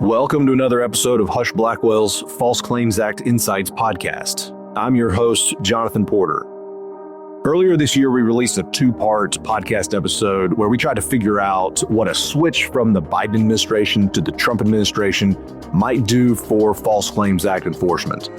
Welcome to another episode of Husch Blackwell's False Claims Act Insights podcast. I'm your host, Jonathan Porter. Earlier this year, we released a two-part podcast episode where we tried to figure out what a switch from the Biden administration to the Trump administration might do for False Claims Act enforcement.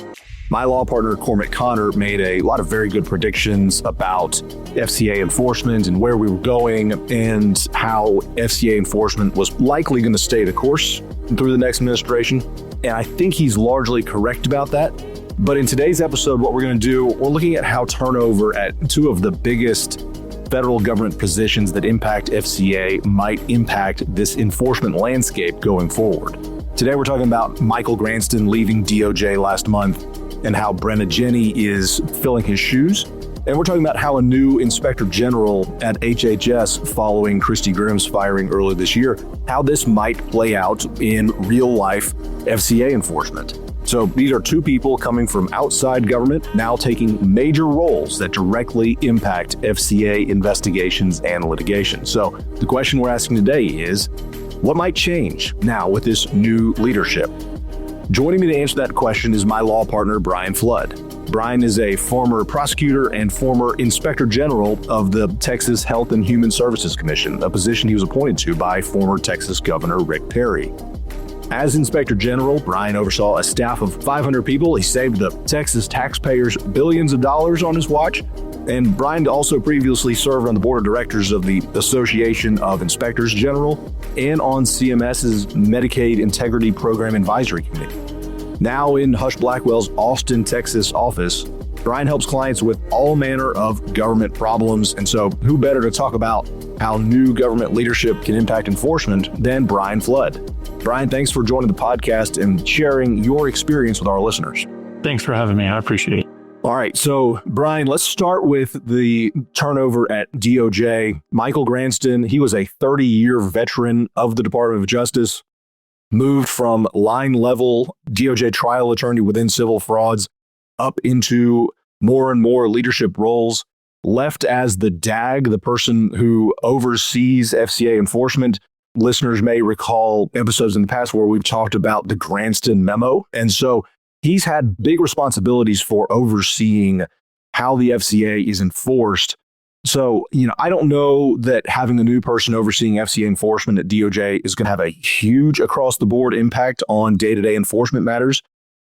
My law partner, Cormac Connor, made a lot of very good predictions about FCA enforcement and where we were going and how FCA enforcement was likely going to stay the course through the next administration. And I think he's largely correct about that. But in today's episode, what we're going to do, we're looking at how turnover at two of the biggest federal government positions that impact FCA might impact this enforcement landscape going forward. Today, we're talking about Michael Granston leaving DOJ last month and how Brenna Jenny is filling his shoes. And we're talking about how a new inspector general at HHS following Christi Grimm's firing earlier this year, how this might play out in real life FCA enforcement. So these are two people coming from outside government, now taking major roles that directly impact FCA investigations and litigation. So the question we're asking today is, what might change now with this new leadership? Joining me to answer that question is my law partner, Brian Flood. Brian is a former prosecutor and former inspector general of the Texas Health and Human Services Commission, a position he was appointed to by former Texas Governor Rick Perry. As inspector general, Brian oversaw a staff of 500 people. He saved the Texas taxpayers billions of dollars on his watch. And Brian also previously served on the board of directors of the Association of Inspectors General and on CMS's Medicaid Integrity Program Advisory Committee. Now in Husch Blackwell's Austin, Texas office, Brian helps clients with all manner of government problems. And so who better to talk about how new government leadership can impact enforcement than Brian Flood? Brian, thanks for joining the podcast and sharing your experience with our listeners. Thanks for having me. I appreciate it. All right. So, Brian, let's start with the turnover at DOJ. Michael Granston, he was a 30-year veteran of the Department of Justice, moved from line-level DOJ trial attorney within civil frauds up into more and more leadership roles, left as the DAG, the person who oversees FCA enforcement. Listeners may recall episodes in the past where we've talked about the Granston memo. And so he's had big responsibilities for overseeing how the FCA is enforced. So, I don't know that having a new person overseeing FCA enforcement at DOJ is going to have a huge across the board impact on day-to-day enforcement matters,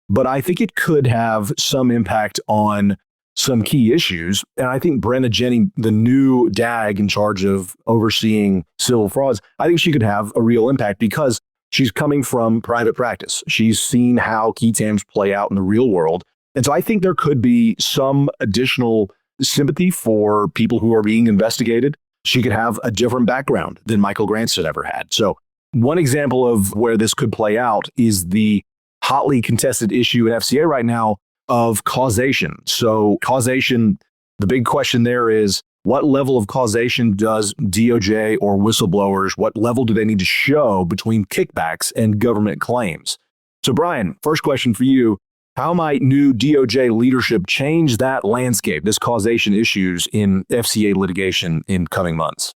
but I think it could have some impact on some key issues. And I think Brenna Jenny, the new DAG in charge of overseeing civil frauds, I think she could have a real impact because she's coming from private practice. She's seen how key tams play out in the real world. And so I think there could be some additional sympathy for people who are being investigated. She could have a different background than Michael Granston ever had. So one example of where this could play out is the hotly contested issue in FCA right now of causation. So causation, the big question there is, what level of causation does DOJ or whistleblowers, what level do they need to show between kickbacks and government claims? So Brian, first question for you, how might new DOJ leadership change that landscape, this causation issues in FCA litigation in coming months?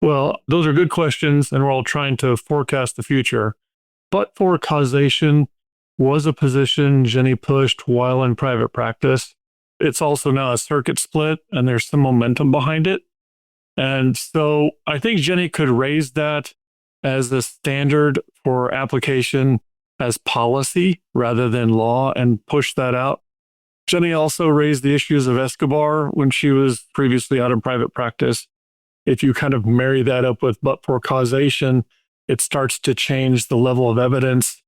Well, those are good questions, and we're all trying to forecast the future. But for causation was a position Jenny pushed while in private practice. It's also now a circuit split, and there's some momentum behind it. And so I think Jenny could raise that as the standard for application as policy rather than law and push that out. Jenny also raised the issues of Escobar when she was previously out of private practice. If you kind of marry that up with but for causation, it starts to change the level of evidence.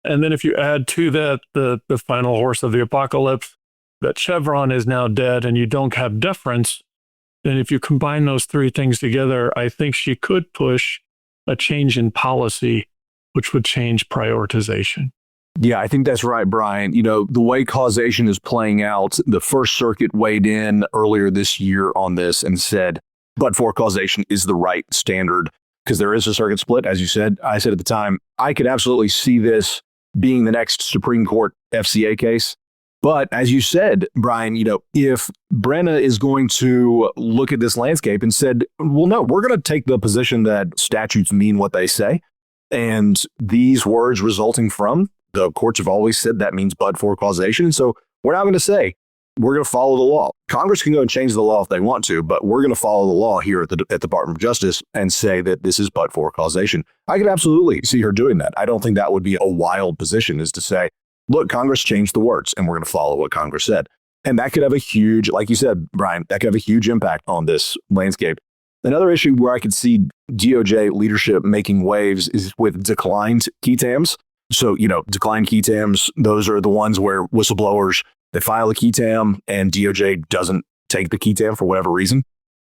And then if you add to that the final horse of the apocalypse, that Chevron is now dead and you don't have deference, then if you combine those three things together, I think she could push a change in policy, which would change prioritization. Yeah, I think that's right, Brian. The way causation is playing out, the First Circuit weighed in earlier this year on this and said, but for causation is the right standard because there is a circuit split, as you said. I said at the time, I could absolutely see this being the next Supreme Court FCA case. But as you said, Brian, if Brenna is going to look at this landscape and said, well, no, we're going to take the position that statutes mean what they say. And these words resulting from, the courts have always said that means but for causation. And so we're not going to say we're going to follow the law. Congress can go and change the law if they want to, but we're going to follow the law here at the Department of Justice and say that this is but for causation. I could absolutely see her doing that. I don't think that would be a wild position, is to say, look, Congress changed the words and we're going to follow what Congress said. And that could have a huge, like you said, Brian, that could have a huge impact on this landscape. Another issue where I could see DOJ leadership making waves is with declined key tams. So, declined key tams, those are the ones where whistleblowers, they file a key tam and DOJ doesn't take the key tam for whatever reason.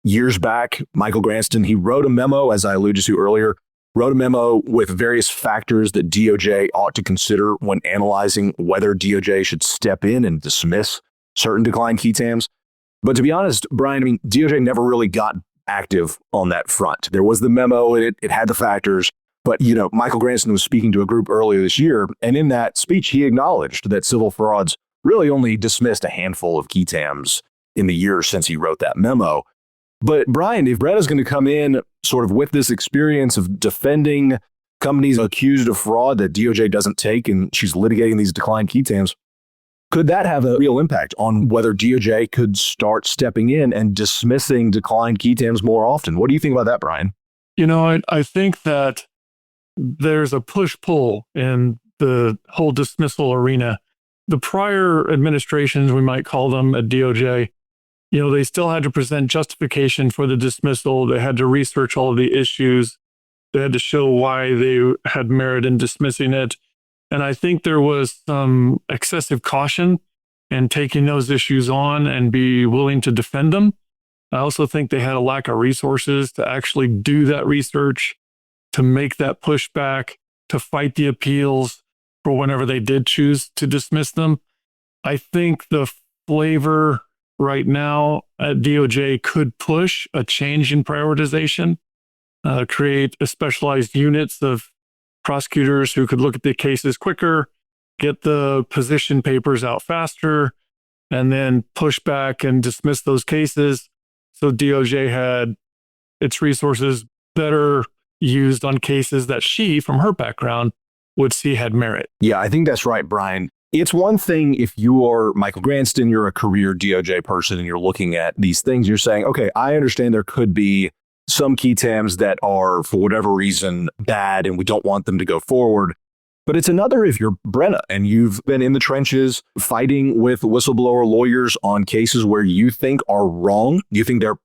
Years back, Michael Granston, he wrote a memo, as I alluded to earlier, wrote a memo with various factors that DOJ ought to consider when analyzing whether DOJ should step in and dismiss certain declined key tams. But to be honest, Brian, DOJ never really got active on that front. There was the memo, it had the factors, but Michael Granston was speaking to a group earlier this year, and in that speech, he acknowledged that civil frauds really only dismissed a handful of key tams in the years since he wrote that memo. But Brian, if Brenna's going to come in sort of with this experience of defending companies accused of fraud that DOJ doesn't take, and she's litigating these declined key tams, could that have a real impact on whether DOJ could start stepping in and dismissing declined key tams more often? What do you think about that, Brian? I think that there's a push-pull in the whole dismissal arena. The prior administrations, we might call them at DOJ, they still had to present justification for the dismissal. They had to research all of the issues. They had to show why they had merit in dismissing it. And I think there was some excessive caution in taking those issues on and be willing to defend them. I also think they had a lack of resources to actually do that research, to make that pushback, to fight the appeals for whenever they did choose to dismiss them. I think the flavor right now at DOJ could push a change in prioritization, create a specialized units of prosecutors who could look at the cases quicker, get the position papers out faster, and then push back and dismiss those cases. So DOJ had its resources better used on cases that she, from her background, would see had merit. Yeah, I think that's right, Brian. It's one thing if you are Michael Granston, you're a career DOJ person, and you're looking at these things, you're saying, okay, I understand there could be some key tams that are, for whatever reason, bad, and we don't want them to go forward. But it's another if you're Brenna and you've been in the trenches fighting with whistleblower lawyers on cases where you think are wrong. You think they're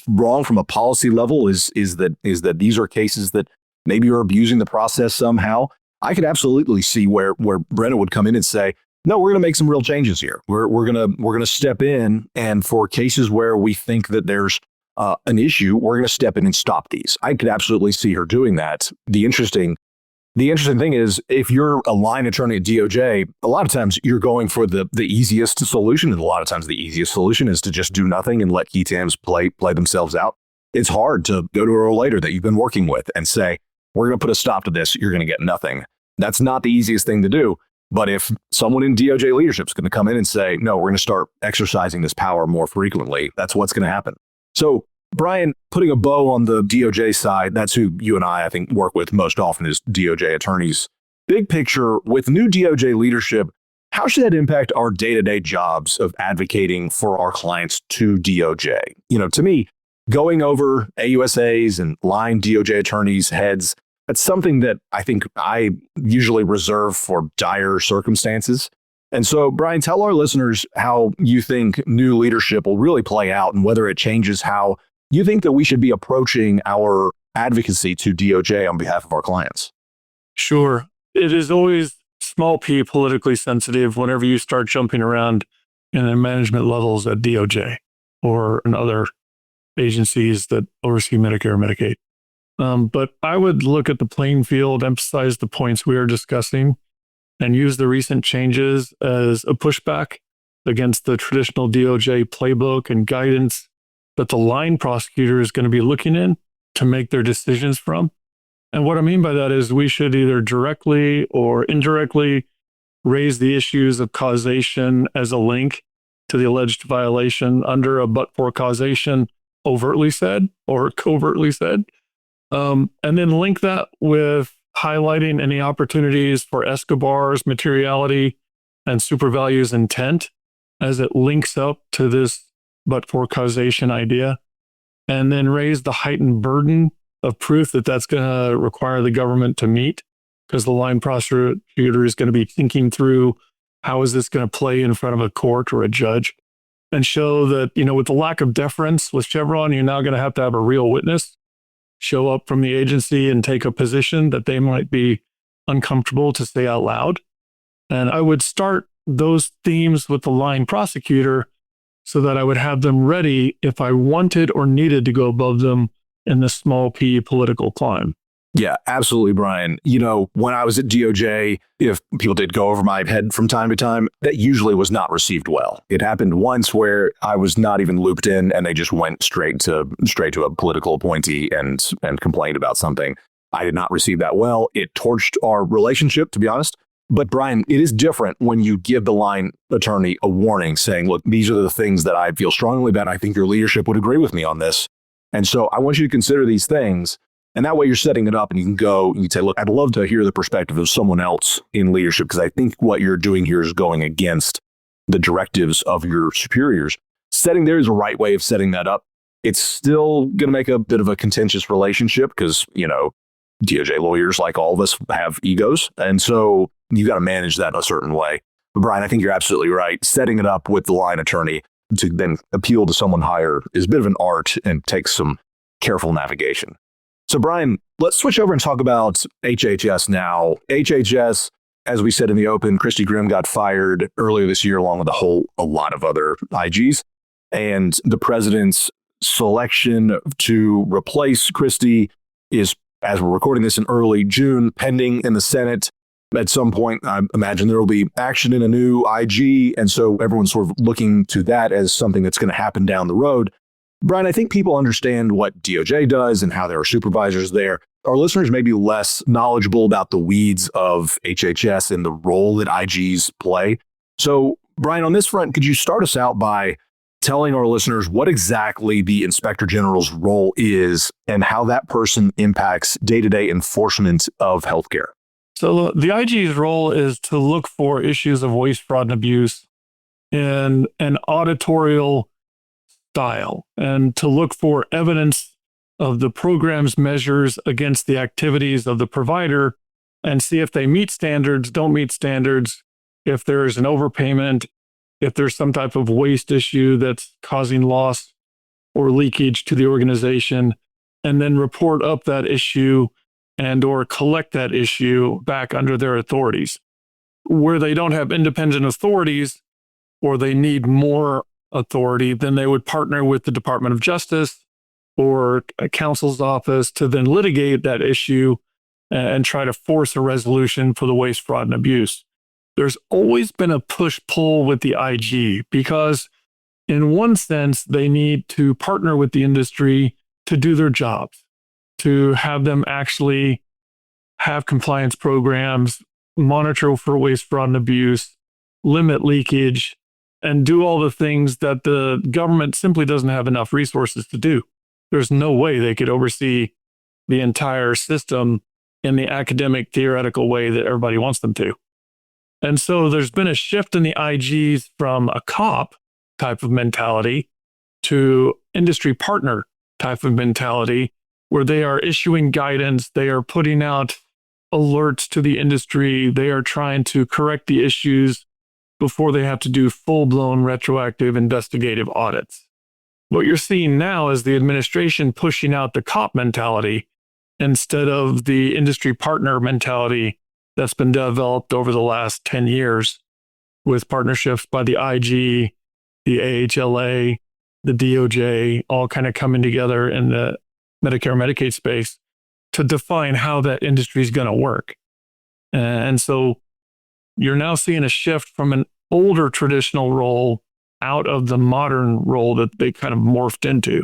wrong from a policy level, is that these are cases that maybe are abusing the process somehow. I could absolutely see where Brenna would come in and say, no, we're going to make some real changes here. We're going to step in, and for cases where we think that there's an issue, we're going to step in and stop these. I could absolutely see her doing that. The interesting thing is, if you're a line attorney at DOJ, a lot of times you're going for the easiest solution, and a lot of times the easiest solution is to just do nothing and let key tams play themselves out. It's hard to go to a relator that you've been working with and say, we're going to put a stop to this, you're going to get nothing. That's not the easiest thing to do. But if someone in DOJ leadership is going to come in and say, no, we're going to start exercising this power more frequently, that's what's going to happen. So, Brian, putting a bow on the DOJ side, that's who you and I think, work with most often is DOJ attorneys. Big picture, with new DOJ leadership, how should that impact our day-to-day jobs of advocating for our clients to DOJ? To me, going over AUSAs and line DOJ attorneys' heads, that's something that I think I usually reserve for dire circumstances. And so, Brian, tell our listeners how you think new leadership will really play out and whether it changes how you think that we should be approaching our advocacy to DOJ on behalf of our clients. Sure. It is always small p politically sensitive whenever you start jumping around in the management levels at DOJ or in other agencies that oversee Medicare and Medicaid. But I would look at the playing field, emphasize the points we are discussing, and use the recent changes as a pushback against the traditional DOJ playbook and guidance that the line prosecutor is going to be looking in to make their decisions from. And what I mean by that is we should either directly or indirectly raise the issues of causation as a link to the alleged violation under a but-for causation overtly said or covertly said. And then link that with highlighting any opportunities for Escobar's materiality and supervalues intent as it links up to this but-for causation idea, and then raise the heightened burden of proof that that's going to require the government to meet, because the line prosecutor is going to be thinking through how is this going to play in front of a court or a judge, and show that, with the lack of deference with Chevron, you're now going to have a real witness show up from the agency and take a position that they might be uncomfortable to say out loud. And I would start those themes with the line prosecutor so that I would have them ready if I wanted or needed to go above them in the small p political climb. Yeah, absolutely, Brian. When I was at DOJ, if people did go over my head from time to time, that usually was not received well. It happened once where I was not even looped in and they just went straight to a political appointee and complained about something. I did not receive that well. It torched our relationship, to be honest. But Brian, it is different when you give the line attorney a warning saying, look, these are the things that I feel strongly about. I think your leadership would agree with me on this. And so I want you to consider these things. And that way you're setting it up and you can go and you say, look, I'd love to hear the perspective of someone else in leadership because I think what you're doing here is going against the directives of your superiors. Setting there is a right way of setting that up. It's still going to make a bit of a contentious relationship because, DOJ lawyers, like all of us, have egos. And so you got to manage that a certain way. But Brian, I think you're absolutely right. Setting it up with the line attorney to then appeal to someone higher is a bit of an art and takes some careful navigation. So Brian, let's switch over and talk about HHS now. HHS, as we said in the open, Christi Grimm got fired earlier this year along with a lot of other IGs. And the president's selection to replace Christi is, as we're recording this in early June, pending in the Senate. At some point, I imagine there will be action in a new IG. And so everyone's sort of looking to that as something that's going to happen down the road. Brian, I think people understand what DOJ does and how there are supervisors there. Our listeners may be less knowledgeable about the weeds of HHS and the role that IGs play. So, Brian, on this front, could you start us out by telling our listeners what exactly the Inspector General's role is and how that person impacts day-to-day enforcement of healthcare? So the IG's role is to look for issues of waste, fraud, and abuse in an auditorial style and to look for evidence of the program's measures against the activities of the provider and see if they meet standards, don't meet standards, if there is an overpayment, if there's some type of waste issue that's causing loss or leakage to the organization, and then report up that issue and or collect that issue back under their authorities. Where they don't have independent authorities or they need more authority, then they would partner with the Department of Justice or a counsel's office to then litigate that issue and try to force a resolution for the waste, fraud, and abuse. There's always been a push-pull with the IG because in one sense, they need to partner with the industry to do their jobs, to have them actually have compliance programs, monitor for waste, fraud, and abuse, limit leakage, and do all the things that the government simply doesn't have enough resources to do. There's no way they could oversee the entire system in the academic, theoretical way that everybody wants them to. And so there's been a shift in the IGs from a cop type of mentality to industry partner type of mentality, where they are issuing guidance, they are putting out alerts to the industry, they are trying to correct the issues before they have to do full-blown retroactive investigative audits. What you're seeing now is the administration pushing out the cop mentality instead of the industry partner mentality that's been developed over the last 10 years with partnerships by the IG, the AHLA, the DOJ, all kind of coming together in the Medicare Medicaid space to define how that industry is going to work. And so you're now seeing a shift from an older traditional role out of the modern role that they kind of morphed into.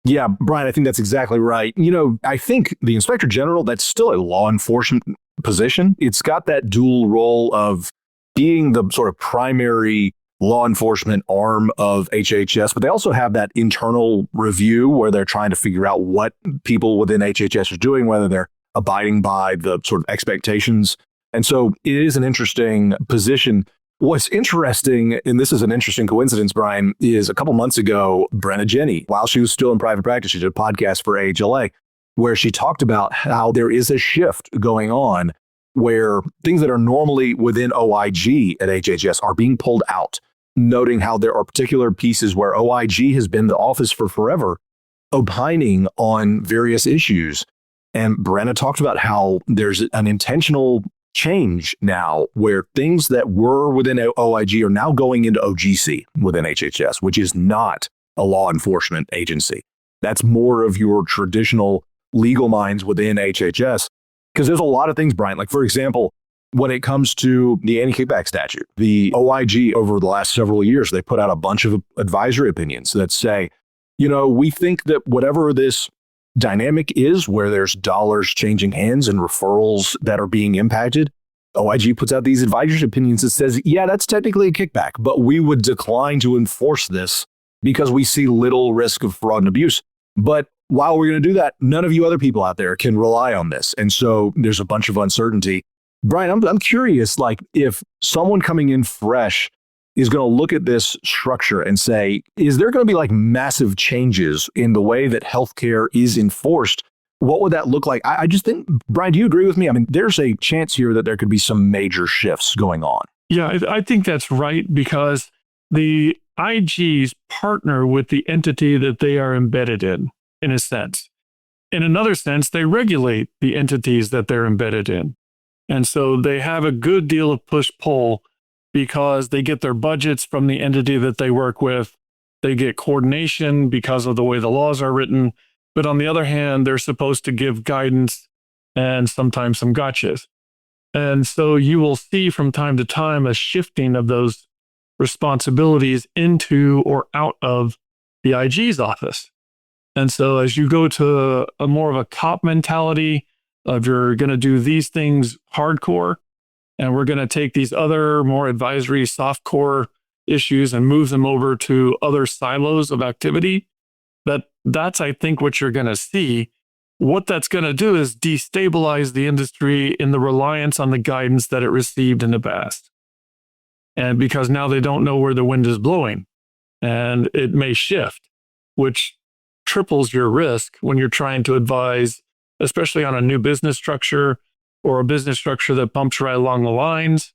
Yeah, Brian, I think that's exactly right. I think the Inspector General, that's still a law enforcement position. It's got that dual role of being the sort of primary law enforcement arm of HHS, but they also have that internal review where they're trying to figure out what people within HHS are doing, whether they're abiding by the sort of expectations. And so it is an interesting position. What's interesting, and this is an interesting coincidence, Brian, is a couple months ago, Brenna Jenny, while she was still in private practice, she did a podcast for AHLA where she talked about how there is a shift going on where things that are normally within OIG at HHS are being pulled out, noting how there are particular pieces where OIG has been the office for forever, opining on various issues. And Brenna talked about how there's an intentional change now where things that were within OIG are now going into OGC within HHS, which is not a law enforcement agency. That's more of your traditional legal minds within HHS. Because there's a lot of things, Brian, like, for example, when it comes to the anti-kickback statute, the OIG over the last several years, they put out a bunch of advisory opinions that say, we think that whatever this dynamic is where there's dollars changing hands and referrals that are being impacted, OIG puts out these advisory opinions that says, yeah, that's technically a kickback, but we would decline to enforce this because we see little risk of fraud and abuse. But while we're going to do that, none of you other people out there can rely on this. And so there's a bunch of uncertainty. Brian, I'm curious, like, if someone coming in fresh is going to look at this structure and say, is there going to be like massive changes in the way that healthcare is enforced? What would that look like? I just think, Brian, do you agree with me? I mean, there's a chance here that there could be some major shifts going on. Yeah, I think that's right, because the IGs partner with the entity that they are embedded in a sense. In another sense, they regulate the entities that they're embedded in. And so they have a good deal of push-pull because they get their budgets from the entity that they work with. They get coordination because of the way the laws are written. But on the other hand, they're supposed to give guidance and sometimes some gotchas. And so you will see from time to time a shifting of those responsibilities into or out of the IG's office. And so as you go to a more of a cop mentality of you're going to do these things hardcore, and we're going to take these other more advisory softcore issues and move them over to other silos of activity, that's, I think, what you're going to see. What that's going to do is destabilize the industry in the reliance on the guidance that it received in the past. And because now they don't know where the wind is blowing, and it may shift, which triples your risk when you're trying to advise, especially on a new business structure or a business structure that bumps right along the lines.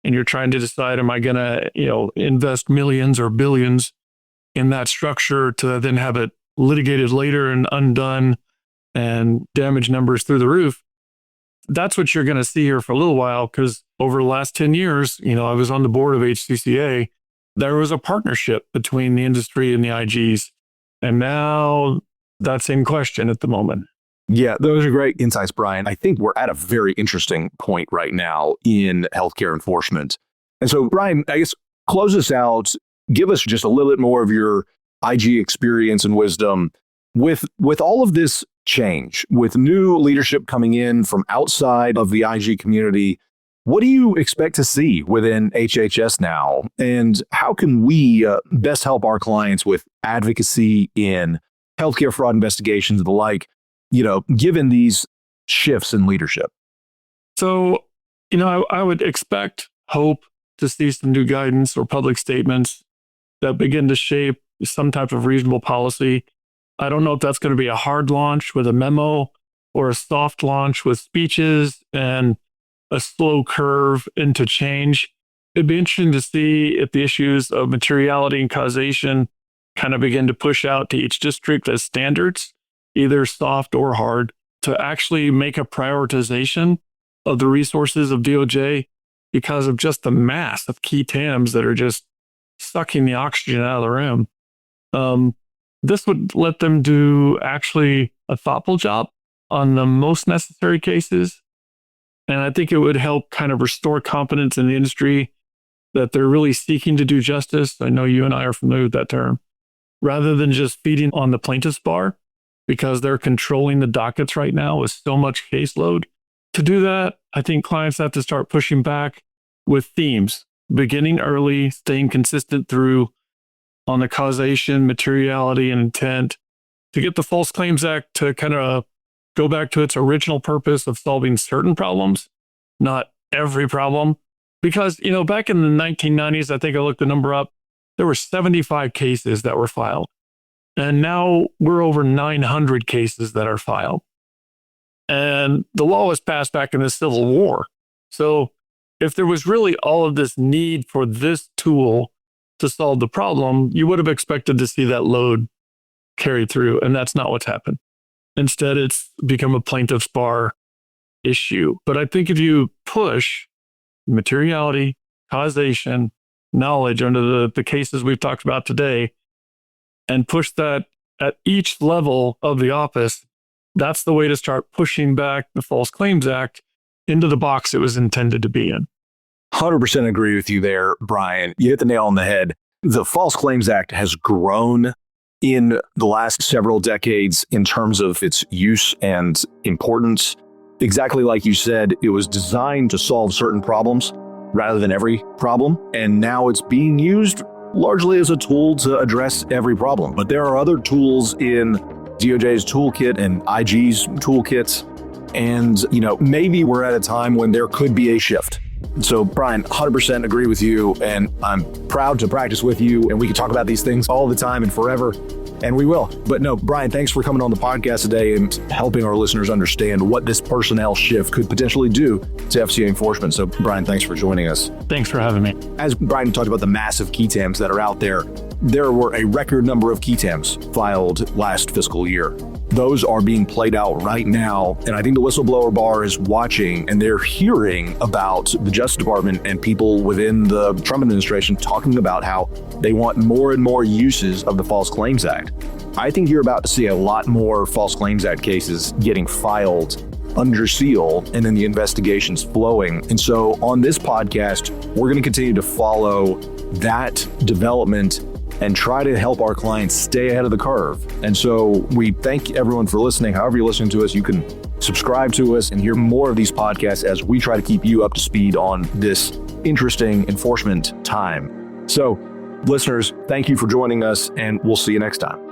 And you're trying to decide, am I going to, invest millions or billions in that structure to then have it litigated later and undone and damage numbers through the roof? That's what you're going to see here for a little while, because over the last 10 years, I was on the board of HCCA. There was a partnership between the industry and the IGs. And now that's in question at the moment. Yeah, those are great insights, Brian. I think we're at a very interesting point right now in healthcare enforcement. And so, Brian, I guess close us out. Give us just a little bit more of your IG experience and wisdom with all of this change, with new leadership coming in from outside of the IG community. What do you expect to see within HHS now? And how can we best help our clients with advocacy in healthcare fraud investigations and the like, given these shifts in leadership? So, I would hope to see some new guidance or public statements that begin to shape some type of reasonable policy. I don't know if that's going to be a hard launch with a memo or a soft launch with speeches and a slow curve into change. It'd be interesting to see if the issues of materiality and causation kind of begin to push out to each district as standards, either soft or hard, to actually make a prioritization of the resources of DOJ because of just the mass of key TAMs that are just sucking the oxygen out of the room. This would let them do actually a thoughtful job on the most necessary cases. And I think it would help kind of restore confidence in the industry that they're really seeking to do justice. I know you and I are familiar with that term, rather than just feeding on the plaintiff's bar, because they're controlling the dockets right now with so much caseload. To do that, I think clients have to start pushing back with themes, beginning early, staying consistent through on the causation, materiality, and intent, to get the False Claims Act to kind of go back to its original purpose of solving certain problems, not every problem. Because, back in the 1990s, I think I looked the number up, there were 75 cases that were filed. And now we're over 900 cases that are filed. And the law was passed back in the Civil War. So if there was really all of this need for this tool to solve the problem, you would have expected to see that load carried through. And that's not what's happened. Instead, it's become a plaintiff's bar issue. But I think if you push materiality, causation, knowledge under the cases we've talked about today, and push that at each level of the office, that's the way to start pushing back the False Claims Act into the box it was intended to be in. 100% agree with you there, Brian. You hit the nail on the head. The False Claims Act has grown in the last several decades in terms of its use and importance. Exactly like you said, it was designed to solve certain problems rather than every problem. And now it's being used largely as a tool to address every problem. But there are other tools in DOJ's toolkit and IG's toolkits. And, maybe we're at a time when there could be a shift. So, Brian, 100% agree with you. And I'm proud to practice with you. And we can talk about these things all the time and forever. And we will. But no, Brian, thanks for coming on the podcast today and helping our listeners understand what this personnel shift could potentially do to FCA enforcement. So, Brian, thanks for joining us. Thanks for having me. As Brian talked about the massive key tams that are out there were a record number of key tams filed last fiscal year. Those are being played out right now. And I think the whistleblower bar is watching and they're hearing about the Justice Department and people within the Trump administration talking about how they want more and more uses of the False Claims Act. I think you're about to see a lot more False Claims Act cases getting filed under seal and then the investigations flowing. And so on this podcast, we're going to continue to follow that development and try to help our clients stay ahead of the curve. And so we thank everyone for listening. However you're listening to us, you can subscribe to us and hear more of these podcasts as we try to keep you up to speed on this interesting enforcement time. So listeners, thank you for joining us and we'll see you next time.